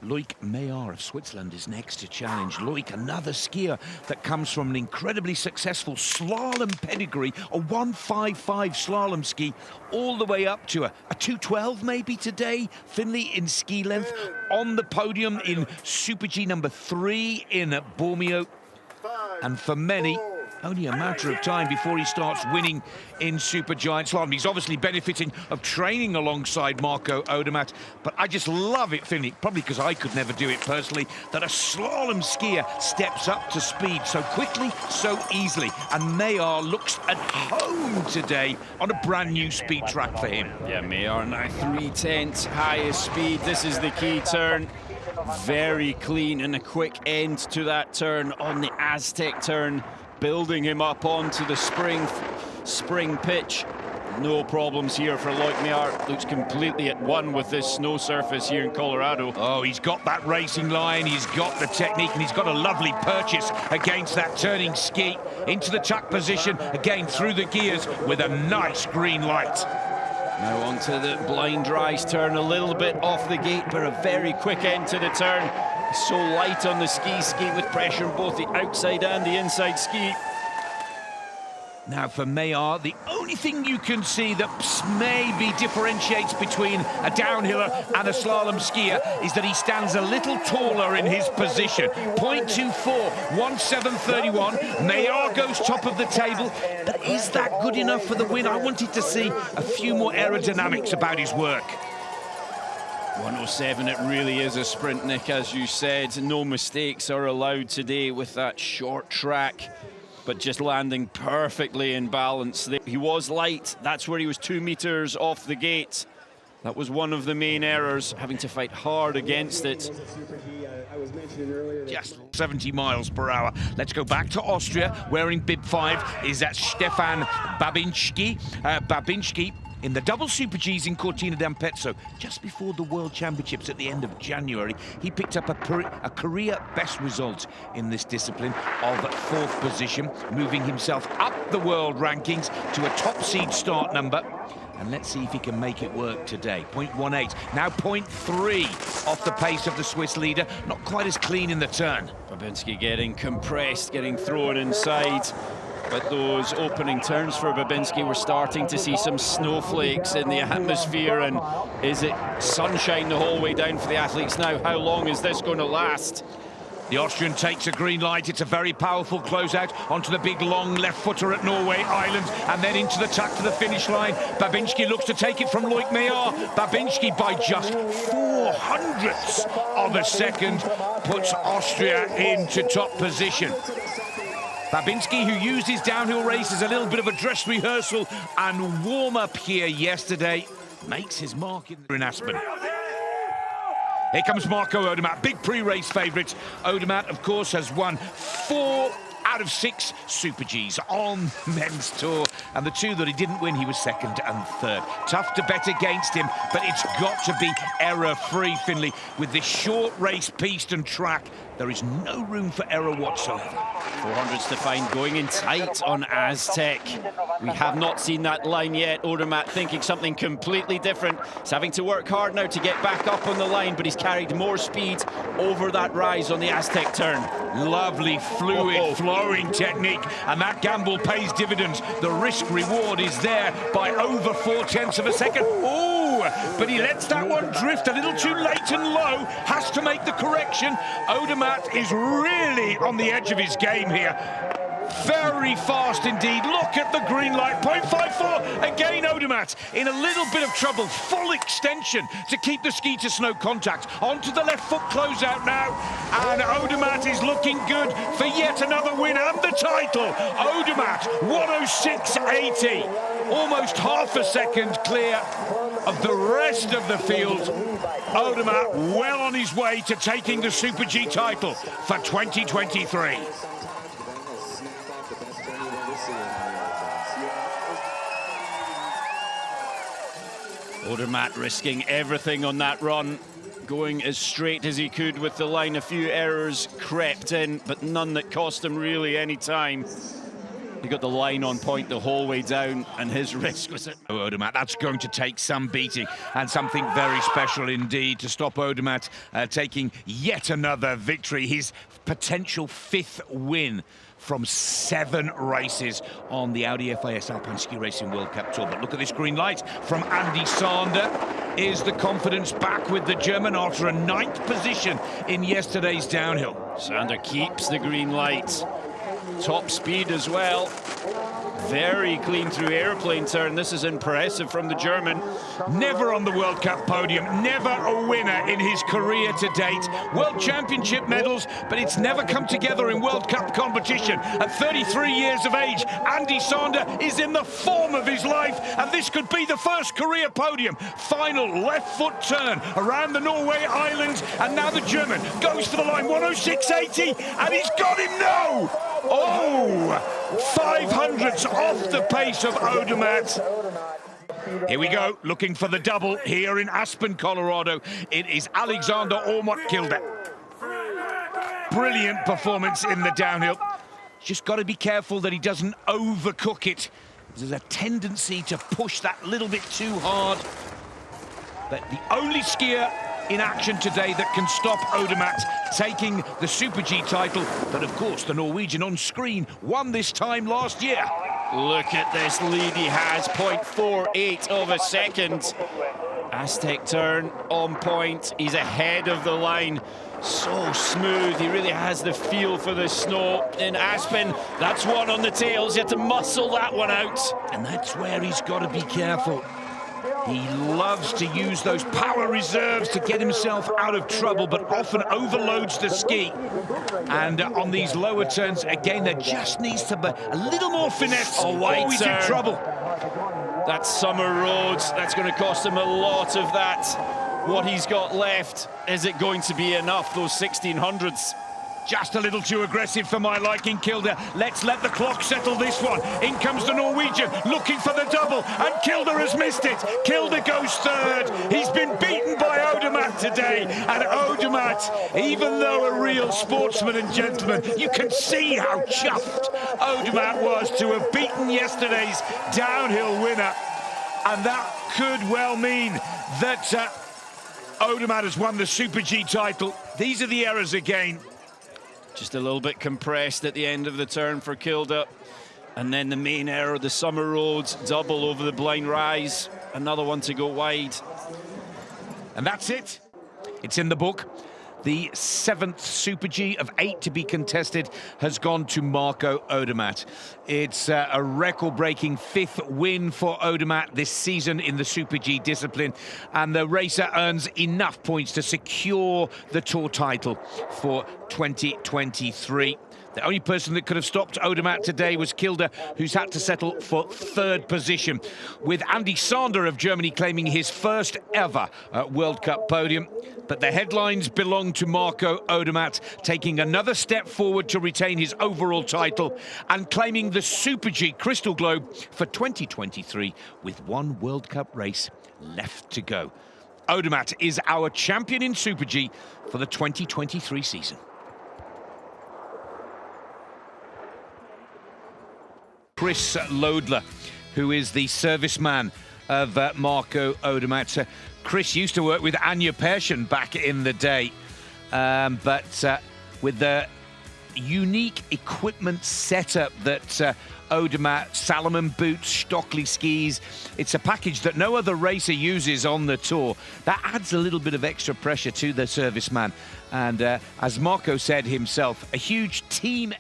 Loic Meillard of Switzerland is next to challenge. Loic, another skier that comes from an incredibly successful slalom pedigree, a 1.55 slalom ski, all the way up to a 2.12 maybe today. Finley in ski length, on the podium in Super G number 3 in Bormio. And for many, only a matter of time before he starts winning in Supergiant Slalom. He's obviously benefiting of training alongside Marco Odermatt, but I just love it, Finley, probably because I could never do it personally, that a slalom skier steps up to speed so quickly, so easily. And Meillard looks at home today on a brand new speed track for him. Yeah, Meillard now 3/10 highest speed. This is the key turn. Very clean and a quick end to that turn on the Aztec turn, building him up onto the spring pitch. No problems here for Loic Meillard. Looks completely at one with this snow surface here in Colorado. Oh, he's got that racing line, he's got the technique, and he's got a lovely purchase against that turning ski. Into the tuck position, again through the gears with a nice green light. Now onto the blind rise turn, a little bit off the gate, but a very quick end to the turn. So light on the ski with pressure on both the outside and the inside ski. Now for Meillard, the only thing you can see that maybe differentiates between a downhiller and a slalom skier is that he stands a little taller in his position. 0.24, 1.731. Meillard goes top of the table, but is that good enough for the win? I wanted to see a few more aerodynamics about his work. 107, it really is a sprint, Nick, as you said. No mistakes are allowed today with that short track, but just landing perfectly in balance. He was light, that's where he was 2 meters off the gate. That was one of the main errors, having to fight hard against it. Just 70 miles per hour. Let's go back to Austria. Wearing bib 5 is that Stefan Babinsky. Babinsky in the double Super Gs in Cortina d'Ampezzo, just before the World Championships at the end of January, he picked up a career best result in this discipline of 4th position, moving himself up the world rankings to a top seed start number. And let's see if he can make it work today. 0.18, now 0.3 off the pace of the Swiss leader. Not quite as clean in the turn. Babinsky getting compressed, getting thrown inside. But those opening turns for Babinsky, we're starting to see some snowflakes in the atmosphere. And is it sunshine the whole way down for the athletes now? How long is this going to last? The Austrian takes a green light. It's a very powerful closeout onto the big long left footer at Norway Island, and then into the tuck to the finish line. Babinsky looks to take it from Loic Meillard. Babinsky, by just 0.04 of a second, puts Austria into top position. Babinsky, who used his downhill race as a little bit of a dress rehearsal and warm-up here yesterday, makes his mark in Aspen. Here comes Marco Odermatt, big pre-race favourite. Odermatt, of course, has won 4 out of 6 Super Gs on men's tour, and the 2 that he didn't win, he was 2nd and 3rd. Tough to bet against him, but it's got to be error-free, Finley. With this short race piste and track, there is no room for error whatsoever. 400s to find, going in tight on Aztec. We have not seen that line yet. Odermatt thinking something completely different. He's having to work hard now to get back up on the line, but he's carried more speed over that rise on the Aztec turn. Lovely, fluid, flowing technique, and that gamble pays dividends. The risk-reward is there by over 0.4 of a second. Oh, but he lets that one drift a little too late and low. Has to make the correction. Odermatt is really on the edge of his game here. Very fast indeed. Look at the green light. 0.54. Again, Odermatt in a little bit of trouble. Full extension to keep the ski to snow contact. Onto the left foot closeout now. And Odermatt is looking good for yet another win and the title. Odermatt, 106.80. Almost half a second clear of the rest of the field. Odermatt well on his way to taking the Super G title for 2023. Odermatt risking everything on that run, going as straight as he could with the line. A few errors crept in, but none that cost him really any time. He got the line on point the whole way down, and his risk was it. Odermatt, that's going to take some beating, and something very special indeed to stop Odermatt taking yet another victory, his potential 5th win from 7 races on the Audi FIS Alpine Ski Racing World Cup Tour. But look at this green light from Andy Sander. Is the confidence back with the German after a 9th position in yesterday's downhill? Sander keeps the green light. Top speed as well. Very clean through airplane turn. This is impressive from the German. Never on the World Cup podium, never a winner in his career to date. World Championship medals, but it's never come together in World Cup competition. At 33 years of age, Andy Sander is in the form of his life, and this could be the first career podium. Final left foot turn around the Norway Islands, and now the German goes for the line, 106.80, and he's got him now! Oh, 500s off the pace of Odermatt. Here we go, looking for the double here in Aspen, Colorado. It is Alexander Odermatt Kilde. Brilliant performance in the downhill. Just got to be careful that he doesn't overcook it. There's a tendency to push that little bit too hard. But the only skier in action today that can stop Odermatt taking the Super G title that, of course, the Norwegian on screen won this time last year. Look at this lead he has, 0.48 of a second. Aztec turn on point. He's ahead of the line. So smooth. He really has the feel for the snow in Aspen. That's one on the tails. He had to muscle that one out. And that's where he's got to be careful. He loves to use those power reserves to get himself out of trouble, but often overloads the ski. And on these lower turns, again, there just needs to be a little more finesse, or he's in trouble. That summer roads, that's going to cost him a lot of that. What he's got left, is it going to be enough, those 1600s? Just a little too aggressive for my liking, Kilde. Let's let the clock settle this one. In comes the Norwegian, looking for the double, and Kilde has missed it. Kilde goes 3rd. He's been beaten by Odermatt today, and Odermatt, even though a real sportsman and gentleman, you can see how chuffed Odermatt was to have beaten yesterday's downhill winner. And that could well mean that Odermatt has won the Super G title. These are the errors again. Just a little bit compressed at the end of the turn for Kilde. And then the main error, the summer roads, double over the blind rise. Another one to go wide. And that's it. It's in the book. The 7th Super G of 8 to be contested has gone to Marco Odermatt. It's a record-breaking 5th win for Odermatt this season in the Super G discipline, and the racer earns enough points to secure the Tour title for 2023. The only person that could have stopped Odermatt today was Kilde, who's had to settle for 3rd position, with Andy Sander of Germany claiming his first ever World Cup podium. But the headlines belong to Marco Odermatt, taking another step forward to retain his overall title and claiming the Super G Crystal Globe for 2023 with 1 World Cup race left to go. Odermatt is our champion in Super G for the 2023 season. Chris Lodler, who is the serviceman of Marco Odermatt. Chris used to work with Anja Persson back in the day, but with the unique equipment setup that Odermatt, Salomon boots, Stockley skis, it's a package that no other racer uses on the tour. That adds a little bit of extra pressure to the serviceman. And as Marco said himself, a huge team